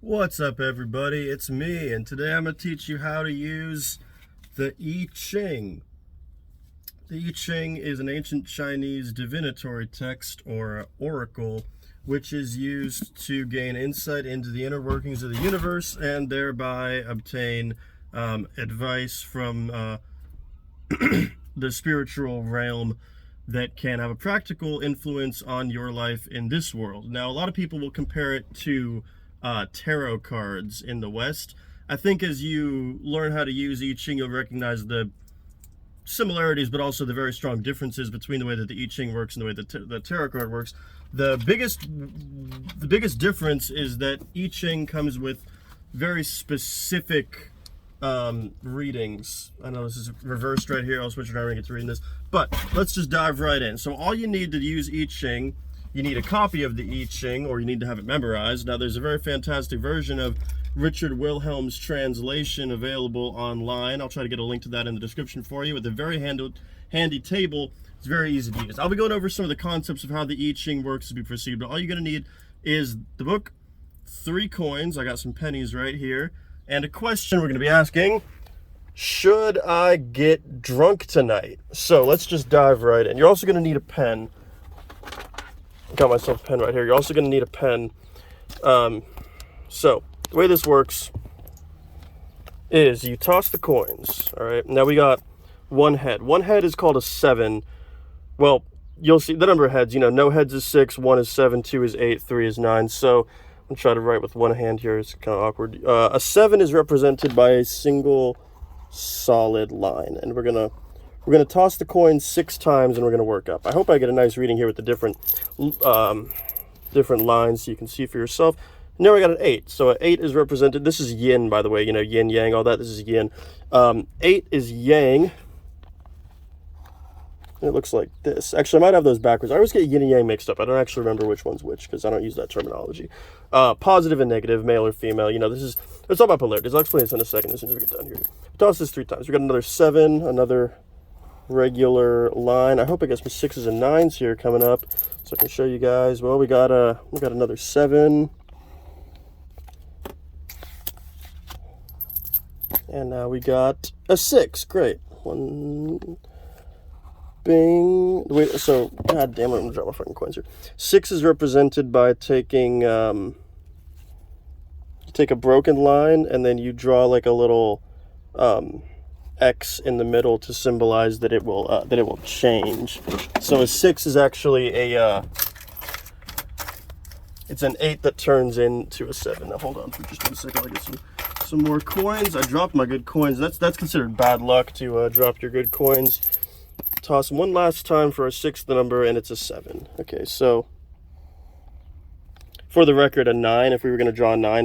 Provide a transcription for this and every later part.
What's up, everybody? It's me, and today I'm going to teach you how to use the I Ching. The I Ching is an ancient Chinese divinatory text or oracle, which is used to gain insight into the inner workings of the universe and thereby obtain advice from the spiritual realm that can have a practical influence on your life in this world. Now, a lot of people will compare it to tarot cards in the West. I think as you learn how to use I Ching, you'll recognize the similarities, but also the very strong differences between the way that the I Ching works and the way that the tarot card works. The biggest difference is that I Ching comes with very specific readings. I know this is reversed right here. I'll switch it around and get to reading this. But let's just dive right in. So all you need to use I Ching, you need a copy of the I Ching, or you need to have it memorized. Now, there's a very fantastic version of Richard Wilhelm's translation available online. I'll try to get a link to that in the description for you with a very handy table. It's very easy to use. I'll be going over some of the concepts of how the I Ching works as we proceed, but all you're going to need is the book, 3 coins. I got some pennies right here, and a question we're going to be asking: should I get drunk tonight? So let's just dive right in. You're also going to need a pen. Got myself a pen right here. You're also going to need a pen. So the way this works is you toss the coins. All right. Now we got one head. One head is called a 7. Well, you'll see the number of heads. You know, no heads is 6, 1 is 7, 2 is 8, 3 is 9. So I'm gonna try to write with one hand here. It's kind of awkward. A 7 is represented by a single solid line, and we're gonna toss the coin 6 times, and we're gonna work up. I hope I get a nice reading here with the different lines so you can see for yourself. Now we got an 8. So an 8 is represented. This is yin, by the way. You know, yin, yang, all that. This is yin. 8 is yang. It looks like this. Actually, I might have those backwards. I always get yin and yang mixed up. I don't actually remember which one's which because I don't use that terminology. Positive and negative, male or female. You know, it's all about polarities. I'll explain this in a second as soon as we get done here. Toss this 3 times. We got another 7, another regular line. I hope I get some 6s and 9s here coming up so I can show you guys. Well, we got another 7. And now we got a 6. Great. 1, bing. Wait, so, god damn it, I'm gonna drop my fucking coins here. 6 is represented by taking, you take a broken line and then you draw like a little, X in the middle to symbolize that it will change. So a 6 is actually it's an 8 that turns into a 7. Now hold on for just 1 second. I'll get some more coins. I dropped my good coins. That's considered bad luck to drop your good coins. Toss them one last time for a 6th number, and it's a 7. Okay, so for the record, a 9. If we were going to draw a 9,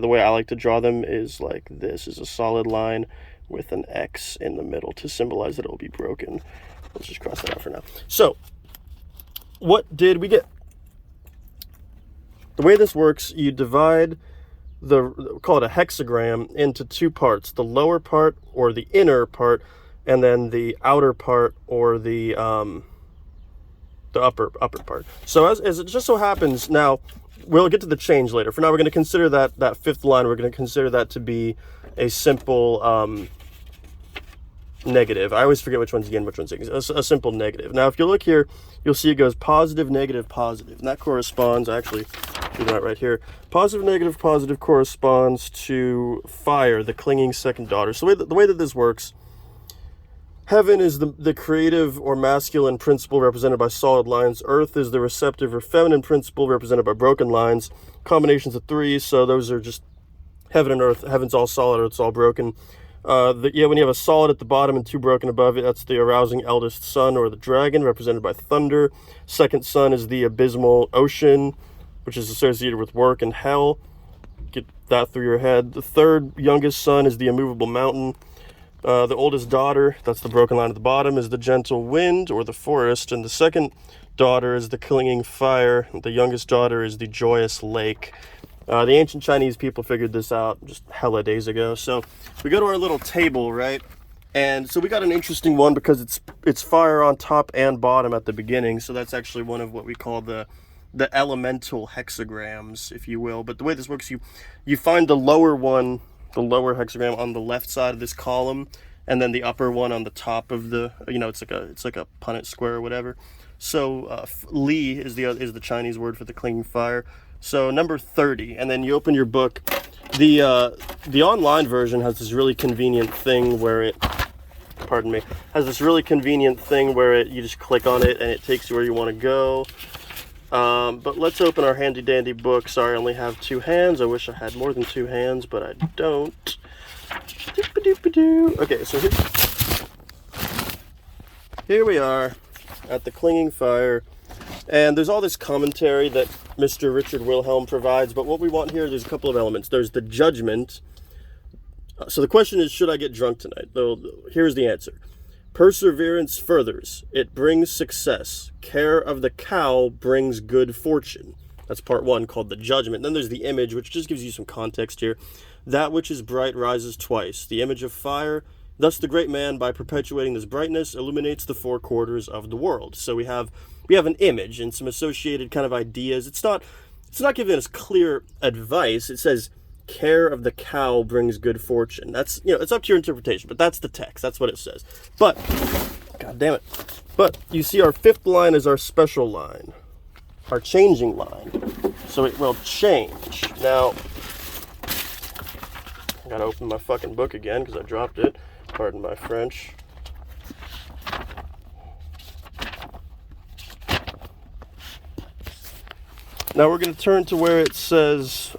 the way I like to draw them is like this: is a solid line with an X in the middle to symbolize that it will be broken. Let's just cross that out for now. So, what did we get? The way this works, you divide call it a hexagram, into 2 parts: the lower part, or the inner part, and then the outer part, or the upper part. So as it just so happens, now we'll get to the change later. For now, we're going to consider that 5th line, we're going to consider that to be a simple negative. I always forget which one's yin, which one's yang. A simple negative. Now, if you look here, you'll see it goes positive, negative, positive. And that corresponds, I actually do that right here. Positive, negative, positive corresponds to fire, the clinging second daughter. So the way that this works, heaven is the creative or masculine principle represented by solid lines. Earth is the receptive or feminine principle represented by broken lines. Combinations of 3, so those are just heaven and earth. Heaven's all solid, earth's all broken. When you have a solid at the bottom and 2 broken above it, that's the arousing eldest son, or the dragon, represented by thunder. Second son is the abysmal ocean, which is associated with work and hell. Get that through your head. The third youngest son is the immovable mountain. The oldest daughter, that's the broken line at the bottom, is the gentle wind, or the forest. And the second daughter is the clinging fire. The youngest daughter is the joyous lake. The ancient Chinese people figured this out just hella days ago. So we go to our little table, right? And so we got an interesting one because it's fire on top and bottom at the beginning. So that's actually one of what we call the the elemental hexagrams, if you will. But the way this works, you find the lower one, the lower hexagram on the left side of this column, and then the upper one on the top of the, it's like a Punnett square or whatever. So Li is the Chinese word for the clinging fire. So number 30, and then you open your book. The online version has this really convenient thing where it, you just click on it and it takes you where you want to go. But let's open our handy dandy book. Sorry, I only have 2 hands. I wish I had more than 2 hands, but I don't. Okay, so here we are at the clinging fire, and there's all this commentary that Mr. Richard Wilhelm provides, but what we want here, there's a couple of elements. There's the judgment. So the question is, should I get drunk tonight? Though here's the answer. Perseverance furthers. It brings success. Care of the cow brings good fortune. That's part 1, called the judgment. Then there's the image, which just gives you some context here. That which is bright rises twice. The image of fire. Thus the great man, by perpetuating this brightness, illuminates the 4 quarters of the world. So we have an image and some associated kind of ideas. It's not giving us clear advice. It says, care of the cow brings good fortune. That's, it's up to your interpretation, but that's the text. That's what it says. But, god damn it. But you see our 5th line is our special line, our changing line. So it will change. Now, I gotta open my fucking book again because I dropped it. Pardon my French. Now we're going to turn to where it says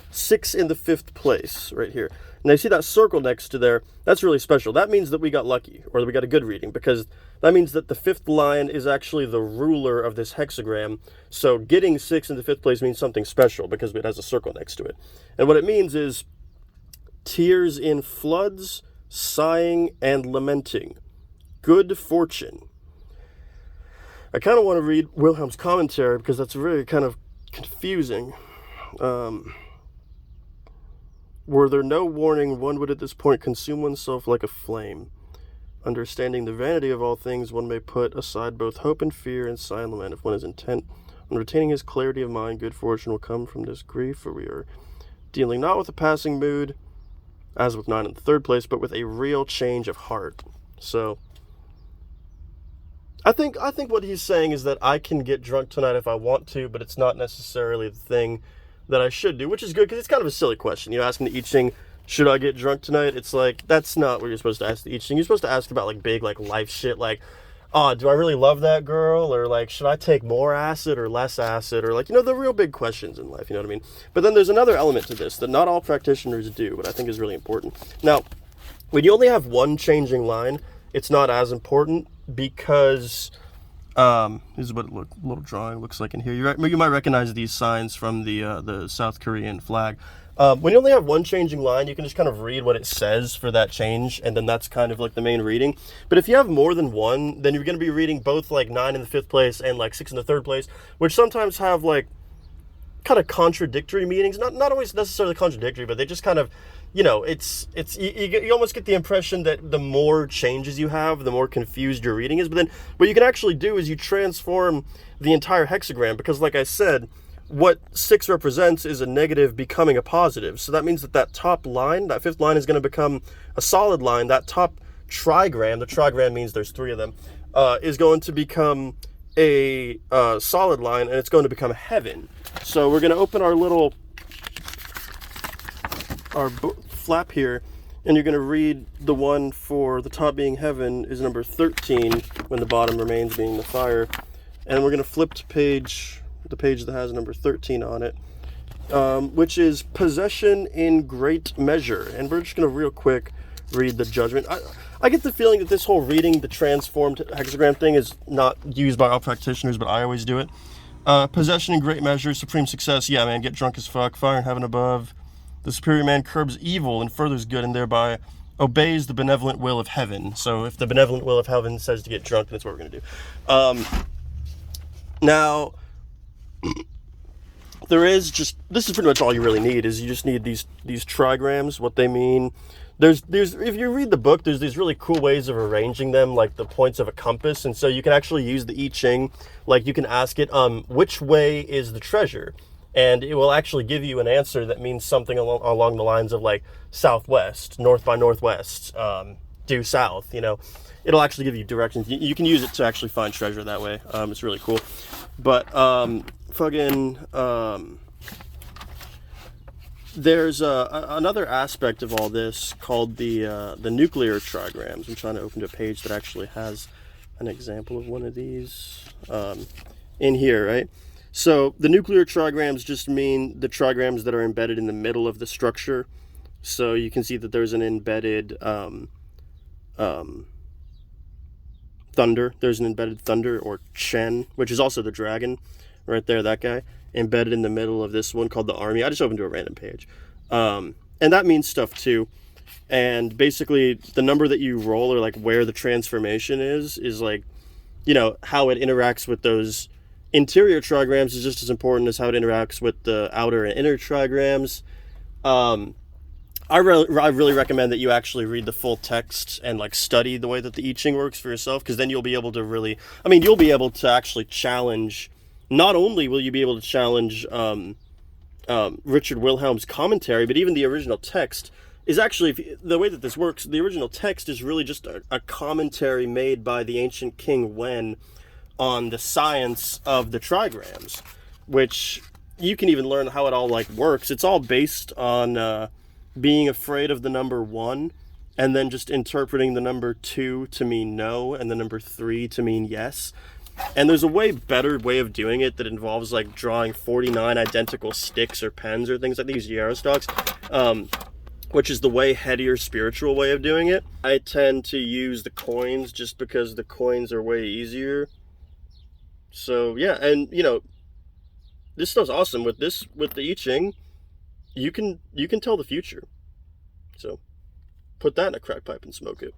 6 in the 5th place, right here. Now you see that circle next to there? That's really special. That means that we got lucky, or that we got a good reading, because that means that the 5th line is actually the ruler of this hexagram. So getting 6 in the 5th place means something special, because it has a circle next to it. And what it means is tears in floods, sighing and lamenting, good fortune. I kind of want to read Wilhelm's commentary because that's really kind of confusing. Were there no warning, one would at this point consume oneself like a flame. Understanding the vanity of all things, one may put aside both hope and fear and sigh and lament. If one is intent on retaining his clarity of mind, good fortune will come from this grief, for we are dealing not with a passing mood, as with 9 in the 3rd place, but with a real change of heart. So I think what he's saying is that I can get drunk tonight if I want to, but it's not necessarily the thing that I should do, which is good because it's kind of a silly question. Asking the I Ching, should I get drunk tonight? It's like, that's not what you're supposed to ask the I Ching. You're supposed to ask about like big like life shit, like, oh, do I really love that girl? Or like, should I take more acid or less acid? Or like, the real big questions in life, you know what I mean? But then there's another element to this that not all practitioners do, but I think is really important. Now, when you only have one changing line, it's not as important because this is what a little drawing looks like in here. You might recognize these signs from the South Korean flag. When you only have one changing line, you can just kind of read what it says for that change, and then that's kind of like the main reading. But if you have more than one, then you're going to be reading both like 9 in the 5th place and like 6 in the 3rd place, which sometimes have like kind of contradictory meanings. Not always necessarily contradictory, but they just kind of, you almost get the impression that the more changes you have, the more confused your reading is. But then what you can actually do is you transform the entire hexagram, because like I said, what 6 represents is a negative becoming a positive. So that means that top line, that 5th line, is going to become a solid line. That top trigram, the trigram means there's 3 of them, is going to become a solid line, and it's going to become heaven. So we're going to open our little flap here, and you're going to read the one for the top being heaven is number 13, when the bottom remains being the fire. And we're going to flip to the page that has number 13 on it, which is possession in great measure. And we're just going to real quick read the judgment. I get the feeling that this whole reading the transformed hexagram thing is not used by all practitioners, but I always do it. Possession in great measure, supreme success. Yeah, man, get drunk as fuck. Fire in heaven above. The superior man curbs evil and furthers good, and thereby obeys the benevolent will of heaven. So if the benevolent will of heaven says to get drunk, that's what we're going to do. Now, this is pretty much all you really need, is you just need these trigrams, what they mean. there's if you read the book, there's these really cool ways of arranging them, like the points of a compass, and so you can actually use the I Ching. Like you can ask it, which way is the treasure, and it will actually give you an answer that means something along the lines of like southwest, north by northwest, due south. You know, it'll actually give you directions. You can use it to actually find treasure that way. It's really cool, but there's another aspect of all this called the nuclear trigrams. I'm trying to open a page that actually has an example of one of these in here, right? So the nuclear trigrams just mean the trigrams that are embedded in the middle of the structure. So you can see that there's an embedded thunder. There's an embedded thunder, or Chen, which is also the dragon right there, that guy, embedded in the middle of this one called the army. I just opened to a random page. And that means stuff too. And basically the number that you roll, or like where the transformation is like, you know, how it interacts with those interior trigrams is just as important as how it interacts with the outer and inner trigrams. I really recommend that you actually read the full text and like study the way that the I Ching works for yourself, because then you'll be able to really, you'll be able to actually challenge. Not only will you be able to challenge Richard Wilhelm's commentary, but even the original text is actually, the way that this works, the original text is really just a commentary made by the ancient King Wen on the science of the trigrams, which you can even learn how it all like works. It's all based on being afraid of the number 1, and then just interpreting the number 2 to mean no, and the number 3 to mean yes. And there's a way better way of doing it that involves like drawing 49 identical sticks or pens or things like these yarrow stalks, which is the way heady or spiritual way of doing it. I tend to use the coins just because the coins are way easier. So yeah, and you know, this stuff's awesome. With the I Ching, you can tell the future. So put that in a crack pipe and smoke it.